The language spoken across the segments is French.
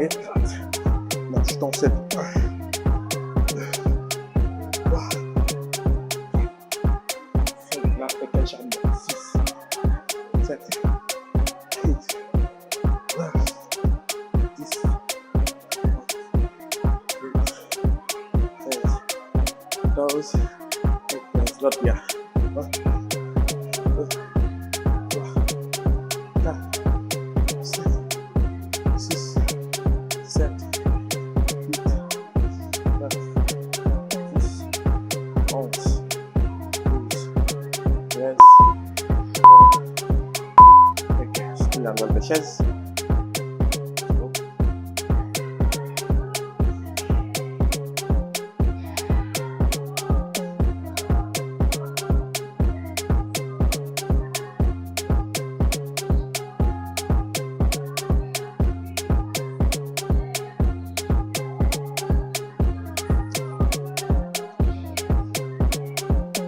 Et marche ton 7. Là, fais quel Janb? 6, 7, 8, 9, 10, 13, 14, 15. L'autre bien. 1, 2, 3, 4, 5, 6, 7, 8, 9, 10, 11, 12, 13, 14. On a la chaise.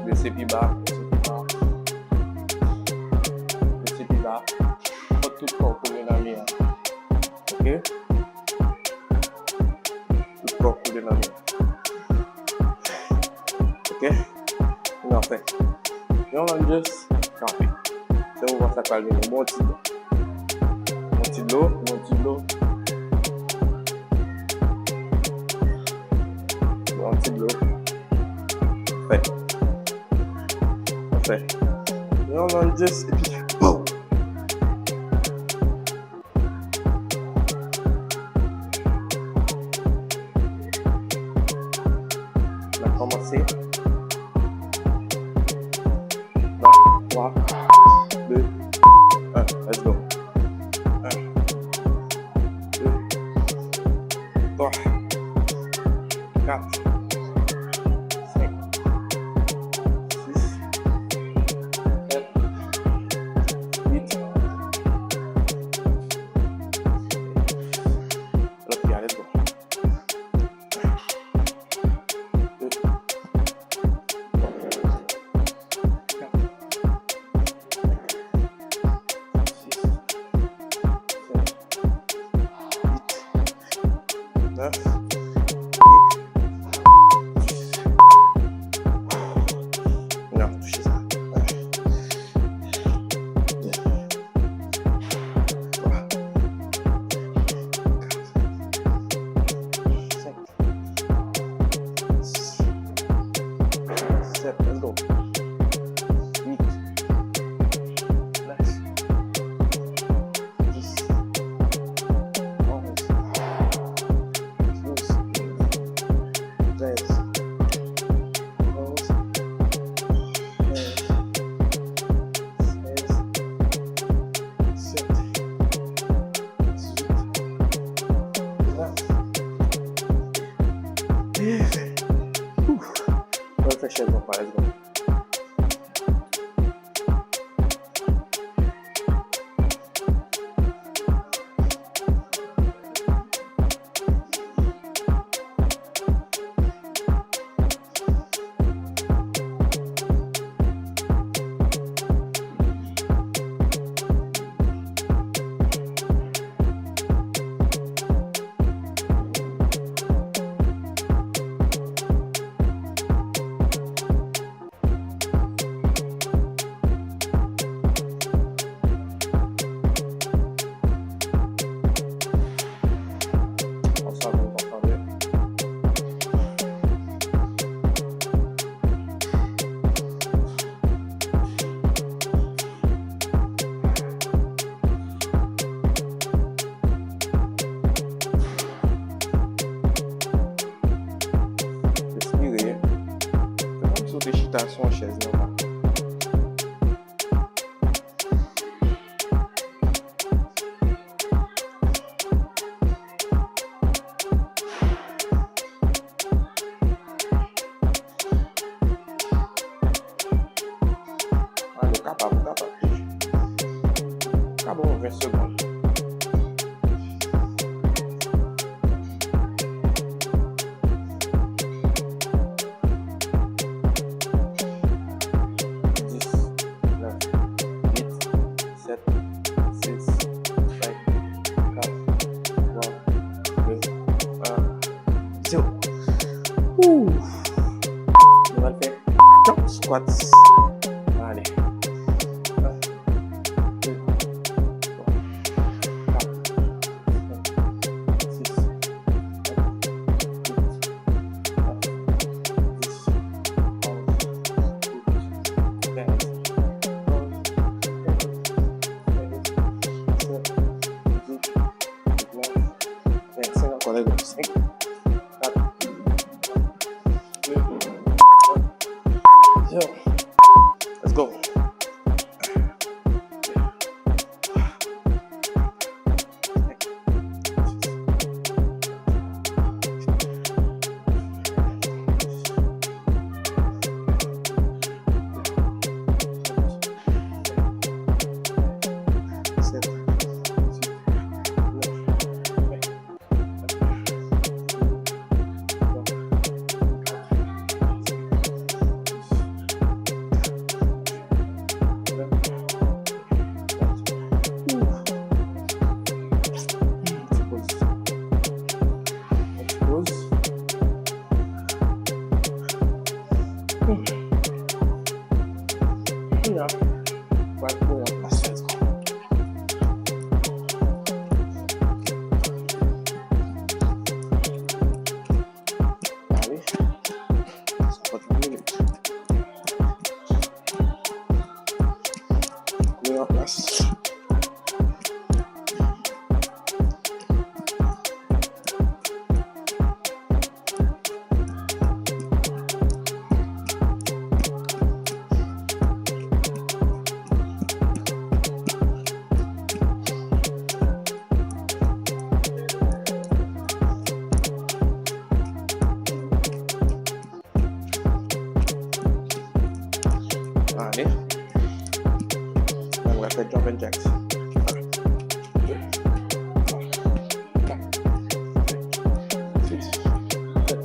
Laissez plus bas, laissez plus bas. Pas tout le corps pour les amis. Ok? Tout le corps pour les amis. Ok? Non, fait. Et on va juste camper. C'est où on va s'accaler. Bon petit d'eau. Bon petit d'eau, bon petit d'eau. Bon petit d'eau. Fait. Parfait. Et on va juste, et puis, boum! On va commencer. 3, 2, 1, let's go. 1, 2, 3, 4, 5, 6, 7, 8. L'autre pied, let's go. 1, 2, 3, 4, 6, 7, 8, 9. Non, touchez ça. 1, 2, 3, 4, 5, 6, 7, let's go. 8, 9, 10, 11, 12, 13, 14, 15, 16, 17, 18, 19. On va faire chaise, on va, let's go. On s'en va, on s'en va. Respirez. Faites comme sauter chitation en chaise normale. Allez, capable. Capable 20 secondes. 10, 9, 8, 7, 6, 5, 4, 3, 2, 1. Ouh. On va le faire. Jump squats. Allez. 1, 2, 3, 4, 5, 6, 7, 8, 9, 10, 11, 12, 13, 5 encore les 5, 4, 2, 1, 0. Let's go. Allez, on va faire jump and jacks. 1, 2, 3, 4, 5, 6, 7,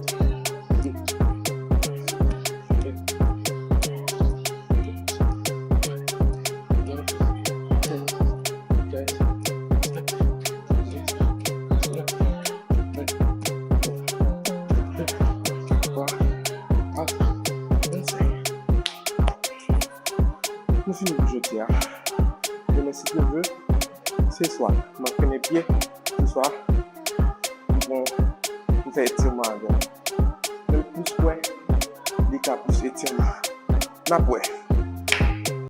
8, 9, 10, 13, nous finissons aujourd'hui. Mais si tu veux, ce soir, je vais pieds ce soir. Bon, vous faites étirement avec. Le plus ouais, les cas plus étirement. N'a pas.